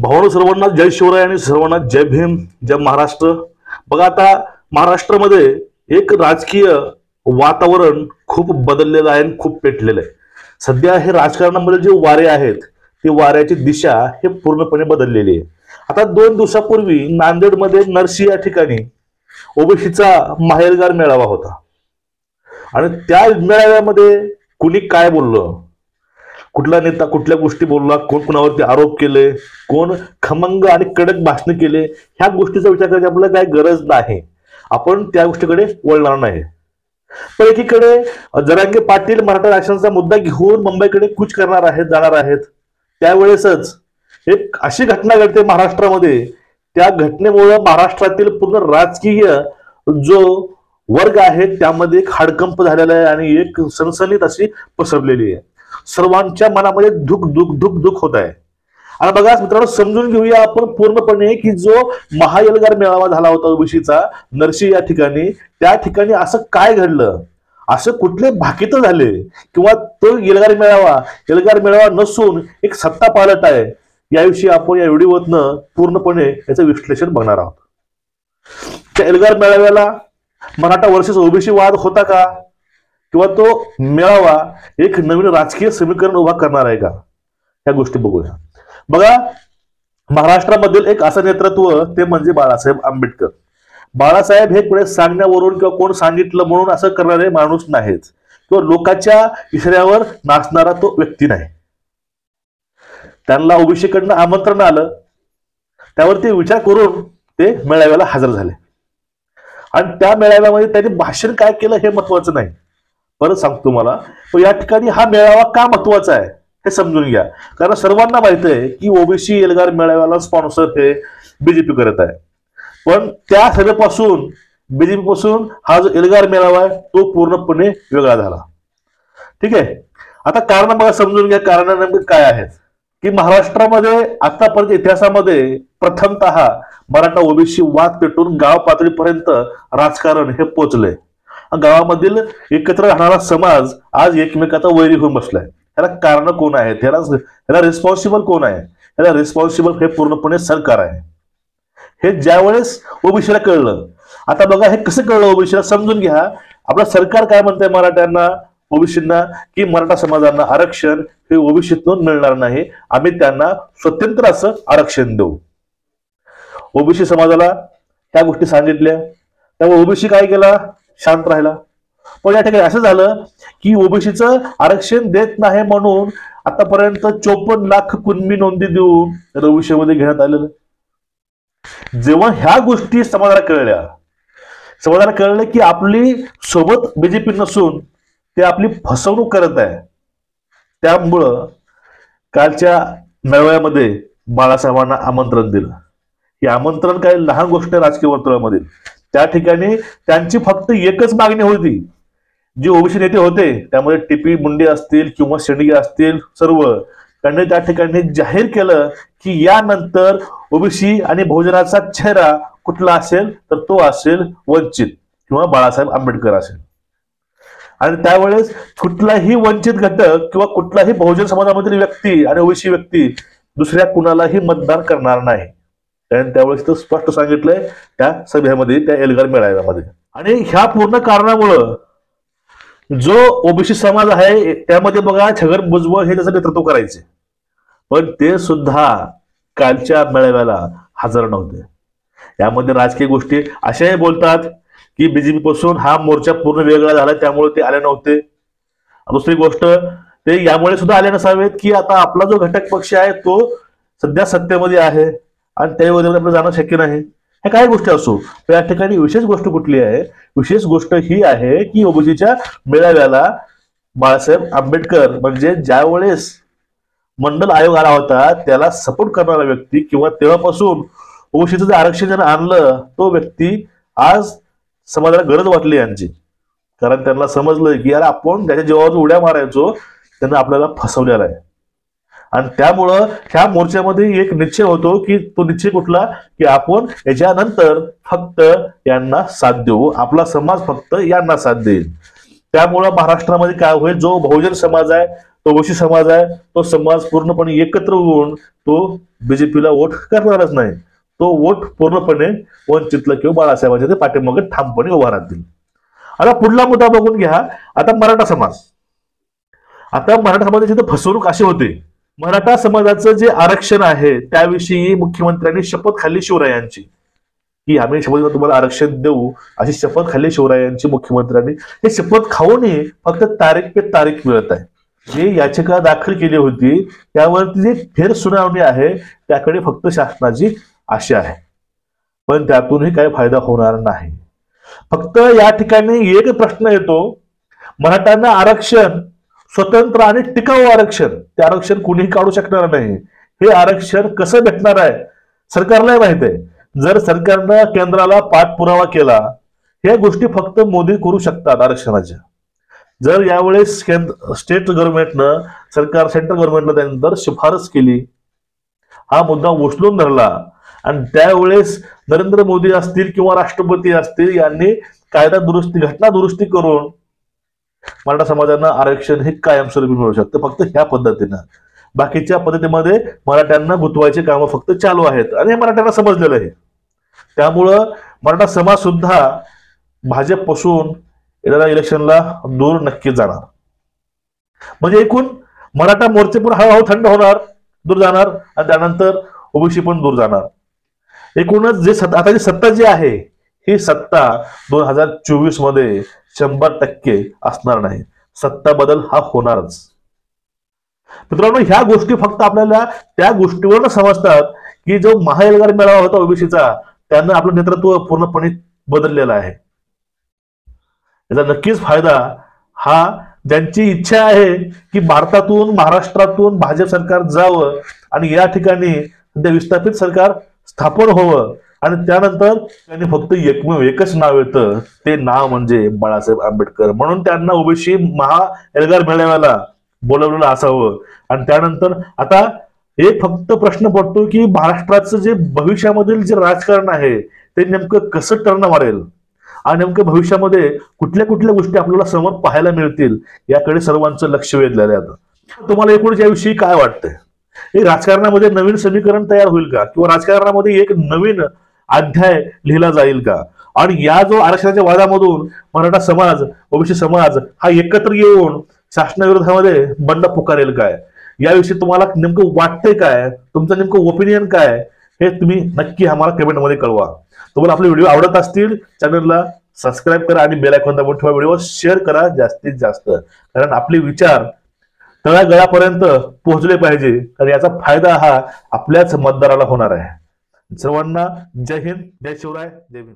भावानो सर्वांना जय शिवराय आणि सर्वांना जय भीम, जय महाराष्ट्र। बघा आता महाराष्ट्रामध्ये एक राजकीय वातावरण खूप बदललेलं आहे आणि खूप पेटलेलं आहे। सध्या हे राजकारणामध्ये जे वारे आहेत ते वाऱ्याची दिशा हे पूर्णपणे बदललेली आहे। आता 2 दिवसापूर्वी नांदेडमध्ये नरसी या ठिकाणी ओबीसीचा माहेरघर मेळावा होता आणि त्या मेळाव्यामध्ये कुणी काय बोललं, कुठला नेता कुठल्या गोष्टी बोलला, कोण कुणावरती आरोप केले, कोण खमंग आणि कडक भाषण केले, ह्या गोष्टीचा विचार करायची आपल्याला काय गरज नाही। आपण त्या गोष्टीकडे वळणार नाही। पण एकीकडे जरांगे पाटील मराठा आरक्षणाचा मुद्दा घेऊन मुंबईकडे कूच करणार आहेत, जाणार आहेत। त्यावेळेसच एक अशी घटना घडते महाराष्ट्रामध्ये, त्या घटनेमुळे महाराष्ट्रातील पूर्ण राजकीय जो वर्ग आहे त्यामध्ये एक हडकंप झालेला आहे आणि एक सनसनीत अशी पसरलेली आहे। सर्वांच्या मनामध्ये धुक धुक धुक धुक होत आहे। आणि बघा मित्रांनो, समजून घेऊया आपण पूर्णपणे की जो महाएल्गार मेळावा झाला होता ओबीसीचा नरसी या ठिकाणी, त्या ठिकाणी असं काय घडलं, असं कुठले भाकीत झाले, किंवा तो एल्गार मेळावा नसून एक सत्ता पालट आहे, याविषयी आपण या व्हिडिओतनं पूर्णपणे याचं विश्लेषण बघणार आहोत। त्या एल्गार मेळाव्याला मराठा वर्सेस ओबीसी वाद होता का, किंवा तो मेळावा एक नवीन राजकीय समीकरण उभा करणार आहे का, या गोष्टी बघूया। बघा, महाराष्ट्रामधील एक असं नेतृत्व ते म्हणजे बाळासाहेब आंबेडकर। बाळासाहेब हे पुढे सांगण्यावरून किंवा कोण सांगितलं म्हणून असं करणारे माणूस नाहीत, किंवा लोकांच्या इशाऱ्यावर नाचणारा तो व्यक्ती नाही। त्यांना ओबीसीकडनं आमंत्रण आलं, त्यावरती विचार करून ते मेळाव्याला हजर झाले आणि त्या मेळाव्यामध्ये त्यांनी भाषण काय केलं हे महत्वाचं नाही, परत सांगतो तुम्हाला। पण या ठिकाणी हा मेळावा का महत्वाचा आहे हे समजून घ्या, कारण सर्वांना माहित आहे की ओबीसी एल्गार मेळाव्याला स्पॉन्सर हे बीजेपी करत आहे। पण त्या सभेपासून बीजेपी पासून हा जो एल्गार मेळावा आहे तो पूर्णपणे वेगळा झाला। ठीक आहे, आता कारण बघा, समजून घ्या कारण नेमके काय आहेत। की महाराष्ट्रामध्ये आतापर्यंत इतिहासामध्ये प्रथमतः मराठा ओबीसी वाद पेटून गाव पातळीपर्यंत राजकारण हे पोचले। गावामधील एकत्र राहणारा समाज आज एकमेकाचा वैरी होऊन बसलाय। याला कारण कोण आहे, याला रिस्पॉन्सिबल कोण आहे? याला रिस्पॉन्सिबल हे पूर्णपणे सरकार आहे। हे ज्यावेळेस ओबीसीला कळलं, आता बघा हे कसं कळलं ओबीसीला समजून घ्या। आपलं सरकार काय म्हणतंय मराठ्यांना, ओबीसींना, की मराठा समाजांना आरक्षण हे ओबीसीतून मिळणार नाही, आम्ही त्यांना स्वतंत्र असं आरक्षण देऊ। ओबीसी समाजाला त्या गोष्टी सांगितल्या, त्यामुळे ओबीसी काय केला, शांत राहिला। पण या ठिकाणी असं झालं की ओबीसीचं आरक्षण देत नाही म्हणून आतापर्यंत 54 लाख कुणबी नोंदी देऊन रविशेमध्ये घेण्यात आलेलं। जेव्हा ह्या गोष्टी समाजाला कळलं की आपली सोबत बीजेपी नसून ते आपली फसवणूक करत आहे, त्यामुळं कालच्या मेळाव्यामध्ये बाळासाहेबांना आमंत्रण दिलं। हे आमंत्रण काही लहान गोष्ट राजकीय वर्तुळामधील, त्या ठिकाणी त्यांची फक्त एकच मागणी होती। जे ओबीसी नेते होते त्यामध्ये टीपी मुंडे असतील किंवा शेंडगे असतील, सर्व त्यांनी त्या ठिकाणी जाहीर केलं की यानंतर ओबीसी आणि बहुजनाचा चेहरा कुठला असेल तर तो असेल वंचित किंवा बाळासाहेब आंबेडकर असेल। आणि त्यावेळेस कुठलाही वंचित घटक किंवा कुठलाही बहुजन समाजामधील व्यक्ती आणि ओबीसी व्यक्ती दुसऱ्या कुणालाही मतदान करणार नाही, कारण त्यावेळेस तो स्पष्ट सांगितलंय त्या सभेमध्ये, त्या एल्गार मेळाव्यामध्ये। आणि ह्या पूर्ण कारणामुळं जो ओबीसी समाज आहे त्यामध्ये बघा छगन भुजबळ हे त्याचं नेतृत्व करायचे, पण ते सुद्धा कालच्या मेळाव्याला हजर नव्हते। यामध्ये राजकीय गोष्टी अशाही बोलतात की बीजेपी पासून हा मोर्चा पूर्ण वेगळा झाला त्यामुळे ते आले नव्हते। दुसरी गोष्ट, ते यामुळे सुद्धा आले नसावेत की आता आपला जो घटक पक्ष आहे तो सध्या सत्तेमध्ये आहे आणि त्यामध्ये आपलं जाणं शक्य नाही। ह्या काही गोष्टी असो, तर या ठिकाणी विशेष गोष्ट कुठली आहे, विशेष गोष्ट ही आहे की ओबीसीच्या मेळाव्याला बाळासाहेब आंबेडकर म्हणजे ज्यावेळेस मंडल आयोग आला होता त्याला सपोर्ट करणारा व्यक्ती किंवा तेव्हापासून ओबीसीचं जे आरक्षण ज्यानं आणलं तो व्यक्ती आज समाजाला गरज वाटली यांची, कारण त्यांना समजलं की यार आपण त्याच्या जीवावर उड्या मारायचो, त्यांना आपल्याला फसवलेला आहे। आणि त्यामुळं ह्या मोर्चामध्ये एक निश्चय होतो की तो निश्चय कुठला, की आपण याच्यानंतर फक्त यांना साथ देऊ, आपला समाज फक्त यांना साथ देईल। त्यामुळं महाराष्ट्रामध्ये काय होईल, जो बहुजन समाज आहे तो ओबीसी समाज आहे, तो समाज पूर्णपणे एकत्र होऊन तो बीजेपीला वोट करणारच नाही. तो वोट पूर्णपणे वंचितला किंवा बाळासाहेबांच्या ते पाठीमागे ठामपणे उभा राहतील. आता पुढला मुद्दा बघून घ्या. आता मराठा समाज. आता मराठा समाजाची तर फसवणूक अशी होते. मराठा समाजाचं जे आरक्षण आहे त्याविषयी मुख्यमंत्र्यांनी शपथ खाल्ली शिवरायांची, की आम्ही शपथ तुम्हाला आरक्षण देऊ, अशी शपथ खाल्ली शिवरायांची मुख्यमंत्र्यांनी. हे शपथ खाऊनही फक्त तारीख पे तारीख मिळत आहे. जी याचिका दाखल केली होती त्यावरती जी फेर सुनावणी आहे त्याकडे फक्त शासनाची आशा आहे, पण त्यातूनही काही फायदा होणार नाही. फक्त या ठिकाणी एक प्रश्न येतो, मराठ्यांना आरक्षण स्वतंत्र आणि टिकाऊ आरक्षण, ते आरक्षण कुणीही काढू शकणार नाही. हे आरक्षण कसं भेटणार आहे सरकारला माहित आहे. जर सरकारनं केंद्राला पाठपुरावा केला, ह्या गोष्टी फक्त मोदी करू शकतात आरक्षणाच्या. जर यावेळेस स्टेट गव्हर्नमेंटनं सेंट्रल गव्हर्नमेंटला त्यानंतर शिफारस केली, हा मुद्दा उचलून धरला आणि त्यावेळेस नरेंद्र मोदी असतील किंवा राष्ट्रपती असतील यांनी कायदा दुरुस्ती घटना दुरुस्ती करून मराठा समाजांना आरक्षण हे कायमस्वरूपी मिळू शकतं, फक्त ह्या पद्धतीनं. बाकीच्या पद्धतीमध्ये मराठ्यांना गुंतवायची कामं फक्त चालू आहेत आणि हे मराठ्यांना समजलेलं आहे. त्यामुळं मराठा समाज सुद्धा भाजपपासून येणाऱ्या इलेक्शनला दूर नक्की जाणार. म्हणजे एकूण मराठा मोर्चे पण हळूहळू थंड होणार, दूर जाणार आणि त्यानंतर ओबीसी पण दूर जाणार. एकूणच जे आता जी सत्ता जी आहे ही सत्ता 2024 मध्ये 100% असणार नाही. सत्ता बदल हा होणारच. मित्रांनो, ह्या गोष्टी फक्त आपल्याला त्या गोष्टीवर समजतात की जो महाएल्गार मेळावा होता ओबीसीचा, त्यानं आपलं नेतृत्व पूर्णपणे बदललेलं आहे. याचा नक्कीच फायदा हा ज्यांची इच्छा आहे की भारतातून महाराष्ट्रातून भाजप सरकार जावं आणि या ठिकाणी सध्या विस्थापित सरकार स्थापन होवं आणि त्यानंतर त्यांनी फक्त एकच नाव येतं, ते नाव म्हणजे बाळासाहेब आंबेडकर. म्हणून त्यांना ओबीसी महाएल्गार मेळाव्याला बोलवलेलं असावं. आणि त्यानंतर आता एक फक्त प्रश्न पडतो की महाराष्ट्राचं जे भविष्यामधील जे राजकारण आहे ते नेमकं कसं टर्न मारेल आणि नेमकं भविष्यामध्ये कुठल्या कुठल्या गोष्टी आपल्याला समोर पाहायला मिळतील याकडे सर्वांचं लक्ष वेधलेलं आहे. तुम्हाला एकूणच याविषयी काय वाटतंय? हे राजकारणामध्ये नवीन समीकरण तयार होईल का, किंवा राजकारणामध्ये एक नवीन अध्याय लिहिला जाईल का? आणि या जो आरक्षणाच्या वादामधून मराठा समाज ओबीसी समाज हा एकत्र येऊन शासनाविरोधामध्ये बंड पुकारेल काय? याविषयी तुम्हाला नेमकं वाटतंय काय? तुमचं नेमकं ओपिनियन काय हे तुम्ही नक्की आम्हाला कमेंटमध्ये कळवा. तुम्हाला आपले व्हिडिओ आवडत असतील चॅनलला सबस्क्राईब करा आणि बेल आयकॉन दाबून ठेवा. व्हिडिओ शेअर करा जास्तीत जास्त, कारण आपले विचार तळागाळापर्यंत पोहोचले पाहिजे, कारण याचा फायदा हा आपल्याच मतदाराला होणार आहे. सर्वांना जय हिंद, जय शिवराय, जय भीम.